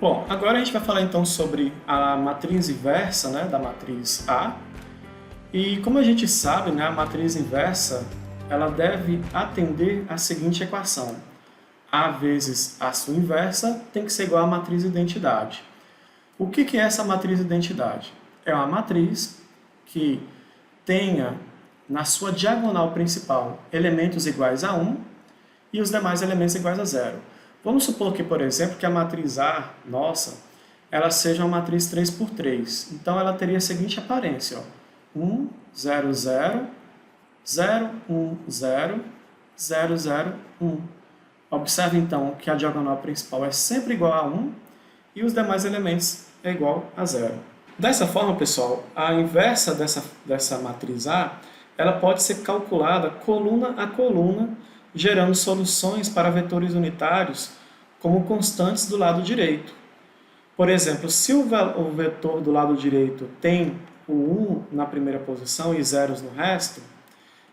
Bom, agora a gente vai falar então sobre a matriz inversa, né, da matriz A. E como a gente sabe, né, a matriz inversa ela deve atender a seguinte equação. A vezes a sua inversa tem que ser igual à matriz identidade. O que é essa matriz identidade? É uma matriz que tenha na sua diagonal principal elementos iguais a 1 e os demais elementos iguais a 0. Vamos supor que, por exemplo, que a matriz A, nossa, ela seja uma matriz 3 por 3. Então, ela teria a seguinte aparência. Ó. 1, 0, 0, 0, 1, 0, 0, 0, 1. Observe, então, que a diagonal principal é sempre igual a 1 e os demais elementos é igual a 0. Dessa forma, pessoal, a inversa dessa matriz A, ela pode ser calculada coluna a coluna, gerando soluções para vetores unitários como constantes do lado direito. Por exemplo, se o vetor do lado direito tem o 1 na primeira posição e zeros no resto,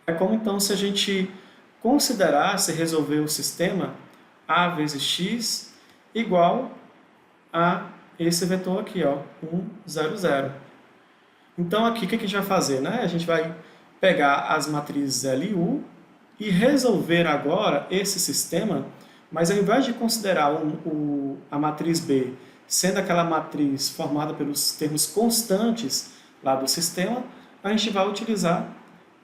é como então se a gente considerasse resolver o sistema A vezes x igual a esse vetor aqui, ó, 1, 0, 0. Então aqui o que a gente vai fazer? Né? A gente vai pegar as matrizes L e U e resolver agora esse sistema, mas ao invés de considerar a matriz B sendo aquela matriz formada pelos termos constantes lá do sistema, a gente vai utilizar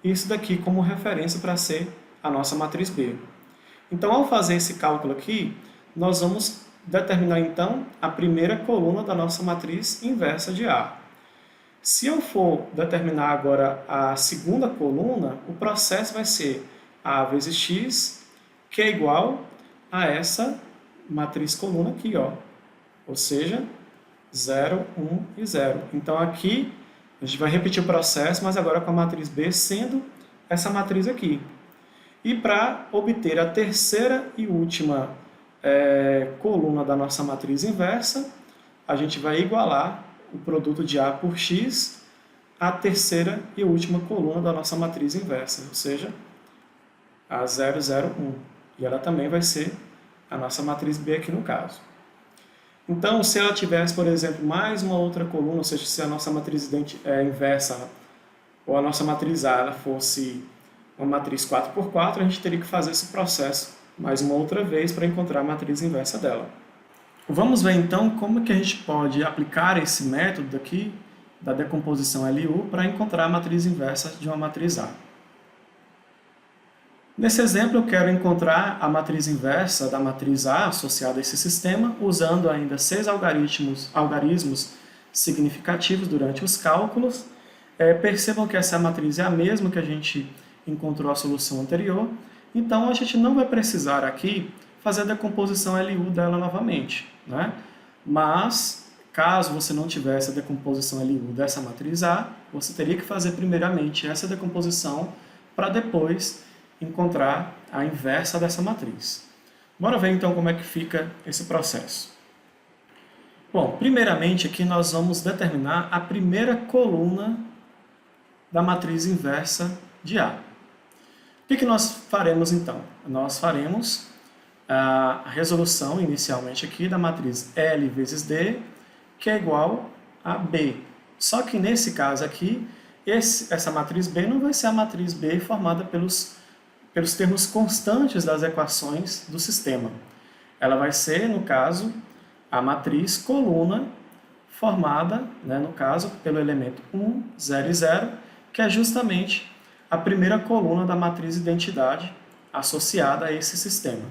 isso daqui como referência para ser a nossa matriz B. Então, ao fazer esse cálculo aqui, nós vamos determinar então a primeira coluna da nossa matriz inversa de A. Se eu for determinar agora a segunda coluna, o processo vai ser A vezes x, que é igual a essa matriz coluna aqui, ó. Ou seja, 0, 1 e 0. Então aqui a gente vai repetir o processo, mas agora com a matriz B sendo essa matriz aqui. E para obter a terceira e última coluna da nossa matriz inversa, a gente vai igualar o produto de A por x à terceira e última coluna da nossa matriz inversa, ou seja, a 0, 0, 1. E ela também vai ser a nossa matriz B aqui no caso. Então, se ela tivesse, por exemplo, mais uma outra coluna, ou seja, se a nossa matriz inversa ou a nossa matriz A ela fosse uma matriz 4 por 4, a gente teria que fazer esse processo mais uma outra vez para encontrar a matriz inversa dela. Vamos ver então como que a gente pode aplicar esse método aqui da decomposição LU para encontrar a matriz inversa de uma matriz A. Nesse exemplo, eu quero encontrar a matriz inversa da matriz A associada a esse sistema, usando ainda 6 algarismos significativos durante os cálculos. Percebam que essa matriz é a mesma que a gente encontrou a solução anterior, então a gente não vai precisar aqui fazer a decomposição LU dela novamente, né? Mas, caso você não tivesse a decomposição LU dessa matriz A, você teria que fazer primeiramente essa decomposição para depois encontrar a inversa dessa matriz. Bora ver então como é que fica esse processo. Bom, primeiramente aqui nós vamos determinar a primeira coluna da matriz inversa de A. O que nós faremos então? Nós faremos a resolução inicialmente aqui da matriz L vezes D, que é igual a B. Só que nesse caso aqui, essa matriz B não vai ser a matriz B formada pelos termos constantes das equações do sistema. Ela vai ser, no caso, a matriz coluna formada, né, no caso, pelo elemento 1, 0 e 0, que é justamente a primeira coluna da matriz identidade associada a esse sistema.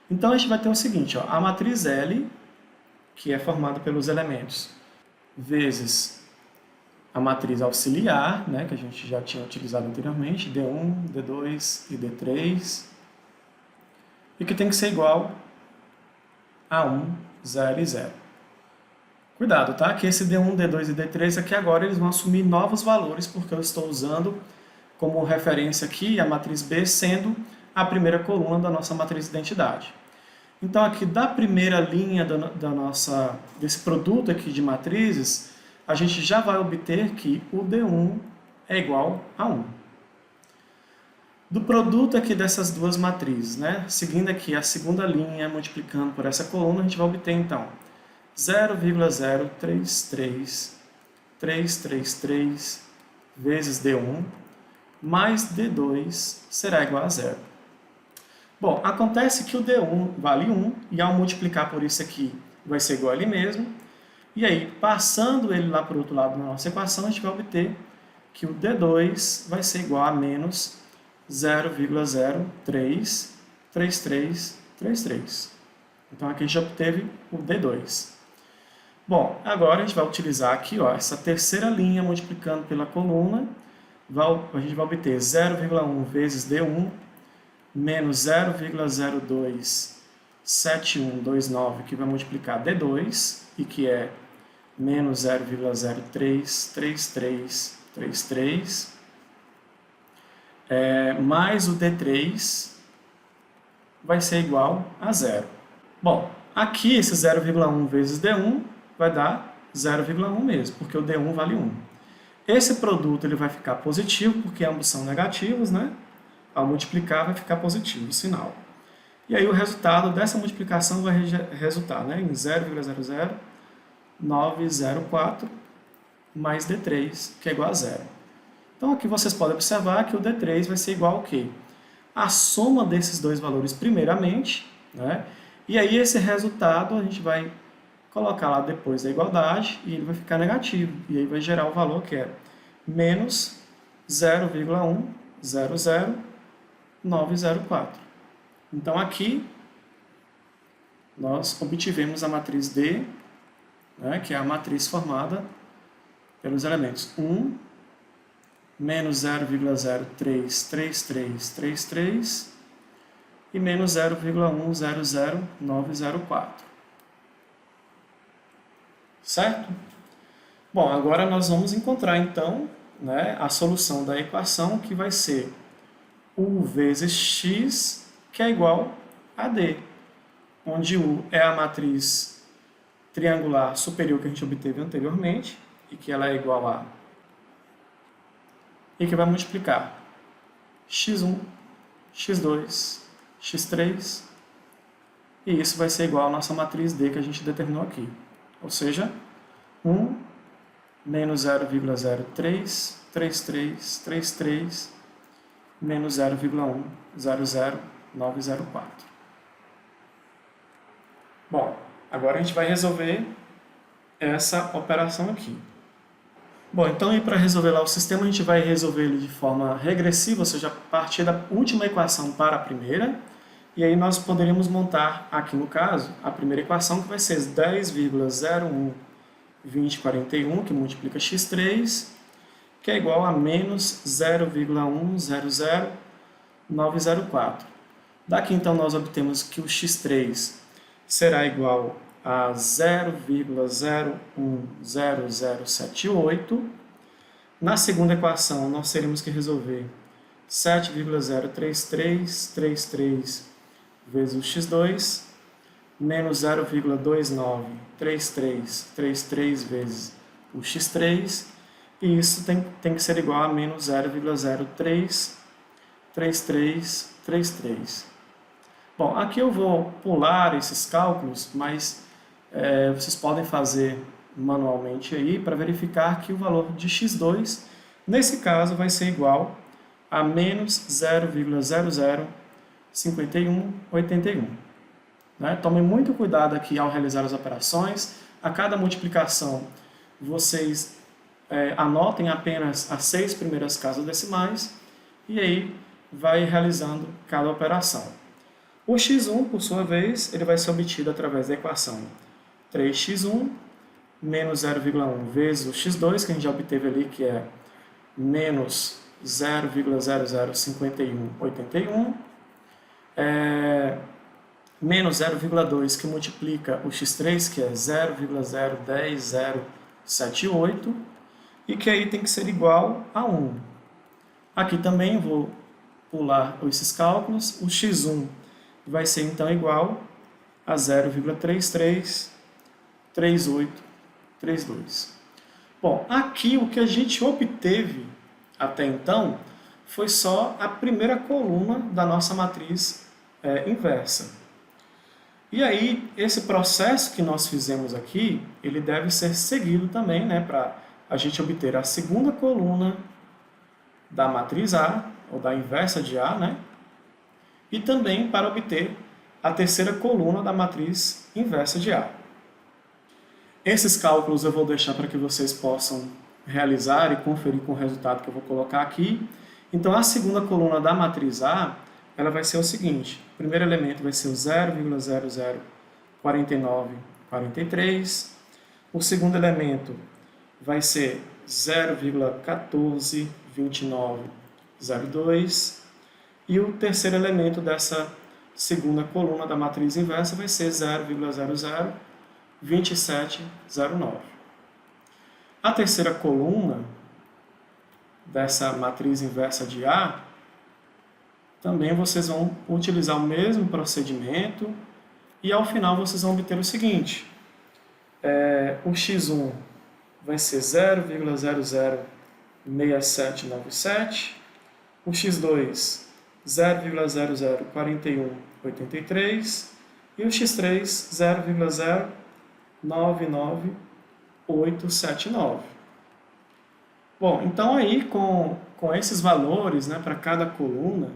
Então, a gente vai ter o seguinte, ó, a matriz L, que é formada pelos elementos, vezes a matriz auxiliar, né, que a gente já tinha utilizado anteriormente, D1, D2 e D3, e que tem que ser igual a 1, 0 e 0. Cuidado, tá? Que esse D1, D2 e D3 aqui agora eles vão assumir novos valores, porque eu estou usando como referência aqui a matriz B sendo a primeira coluna da nossa matriz identidade. Então aqui da primeira linha desse produto aqui de matrizes, a gente já vai obter que o D1 é igual a 1. Do produto aqui dessas duas matrizes, né? Seguindo aqui a segunda linha, multiplicando por essa coluna, a gente vai obter então 0,033333 vezes D1 mais D2 será igual a zero. Bom, acontece que o D1 vale 1, e ao multiplicar por isso aqui vai ser igual a ele mesmo. E aí, passando ele lá para o outro lado da nossa equação, a gente vai obter que o D2 vai ser igual a menos 0,033333. Então aqui a gente obteve o D2. Bom, agora a gente vai utilizar aqui essa terceira linha multiplicando pela coluna. A gente vai obter 0,1 vezes D1 menos 0,027129, que vai multiplicar D2, e que é menos 0,033333, mais o D3 vai ser igual a zero. Bom, aqui esse 0,1 vezes D1 vai dar 0,1 mesmo, porque o D1 vale 1. Esse produto ele vai ficar positivo, porque ambos são negativos, né? Ao multiplicar vai ficar positivo o sinal. E aí o resultado dessa multiplicação vai resultar, né, em 0,00904 mais D3, que é igual a zero. Então aqui vocês podem observar que o D3 vai ser igual ao quê? A soma desses dois valores primeiramente, né? E aí esse resultado a gente vai colocar lá depois da igualdade e ele vai ficar negativo. E aí vai gerar o valor que é menos 0,100904. Então aqui nós obtivemos a matriz D, né, que é a matriz formada pelos elementos 1, menos 0,033333 e menos 0,100904. Certo? Bom, agora nós vamos encontrar então, né, a solução da equação, que vai ser U vezes X, que é igual a D, onde U é a matriz triangular superior que a gente obteve anteriormente, e que ela é igual a... e que vai multiplicar x1, x2, x3, e isso vai ser igual à nossa matriz D que a gente determinou aqui. Ou seja, 1 menos 0,033333 menos 0,100904. Bom, agora a gente vai resolver essa operação aqui. Bom, então para resolver lá o sistema, a gente vai resolver ele de forma regressiva, ou seja, a partir da última equação para a primeira. E aí nós poderíamos montar, aqui no caso, a primeira equação, que vai ser 10,012041, que multiplica x3, que é igual a menos 0,100904. Daqui, então, nós obtemos que o x3 será igual a 0,010078. Na segunda equação, nós teríamos que resolver 7,03333 vezes o x2, menos 0,293333 vezes o x3, e isso tem que ser igual a menos 0,033333. Bom, aqui eu vou pular esses cálculos, mas vocês podem fazer manualmente aí para verificar que o valor de x2, nesse caso, vai ser igual a menos 0,005181. Né? Tomem muito cuidado aqui ao realizar as operações. A cada multiplicação, vocês anotem apenas as 6 primeiras casas decimais e aí vai realizando cada operação. O x1, por sua vez, ele vai ser obtido através da equação 3x1 menos 0,1 vezes o x2, que a gente já obteve ali, que é menos 0,005181, menos 0,2, que multiplica o x3, que é 0,010078, e que aí tem que ser igual a 1. Aqui também vou pular esses cálculos. O x1 vai ser então igual a 0,333832. Bom, aqui o que a gente obteve até então foi só a primeira coluna da nossa matriz inversa. E aí, esse processo que nós fizemos aqui, ele deve ser seguido também, né, para a gente obter a segunda coluna da matriz A, ou da inversa de A, né, e também para obter a terceira coluna da matriz inversa de A. Esses cálculos eu vou deixar para que vocês possam realizar e conferir com o resultado que eu vou colocar aqui. Então, a segunda coluna da matriz A, ela vai ser o seguinte: o primeiro elemento vai ser o 0,004943, o segundo elemento vai ser 0,142902 e o terceiro elemento dessa segunda coluna da matriz inversa vai ser 0,002709. A terceira coluna dessa matriz inversa de A, também vocês vão utilizar o mesmo procedimento e ao final vocês vão obter o seguinte: o x1 vai ser 0,006797, o x2 0,004183 e o x3 0,099879. Bom, então aí com esses valores, né, para cada coluna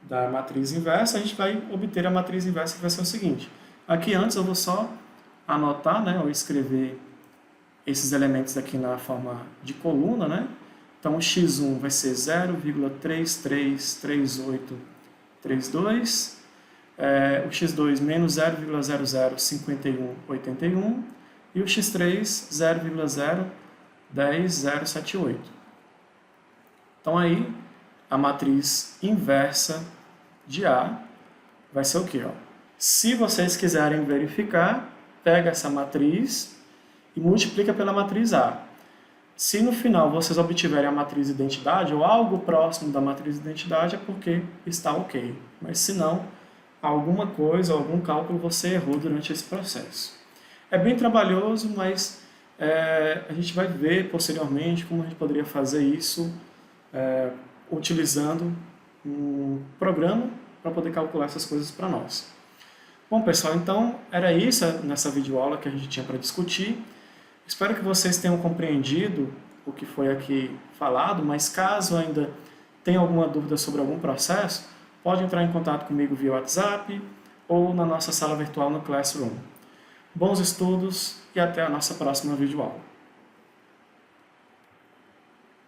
da matriz inversa, a gente vai obter a matriz inversa, que vai ser o seguinte. Aqui antes eu vou só anotar, né, ou escrever esses elementos aqui na forma de coluna, né? Então o x1 vai ser 0,333832, o x2 menos 0,005181 e o x3 0,010078. Então aí a matriz inversa de A vai ser o quê? Se vocês quiserem verificar, pega essa matriz e multiplica pela matriz A. Se no final vocês obtiverem a matriz identidade ou algo próximo da matriz identidade, é porque está ok. Mas se não, alguma coisa, algum cálculo você errou durante esse processo. É bem trabalhoso, mas a gente vai ver posteriormente como a gente poderia fazer isso utilizando um programa para poder calcular essas coisas para nós. Bom, pessoal, então era isso nessa videoaula que a gente tinha para discutir. Espero que vocês tenham compreendido o que foi aqui falado, mas caso ainda tenha alguma dúvida sobre algum processo, pode entrar em contato comigo via WhatsApp ou na nossa sala virtual no Classroom. Bons estudos e até a nossa próxima videoaula.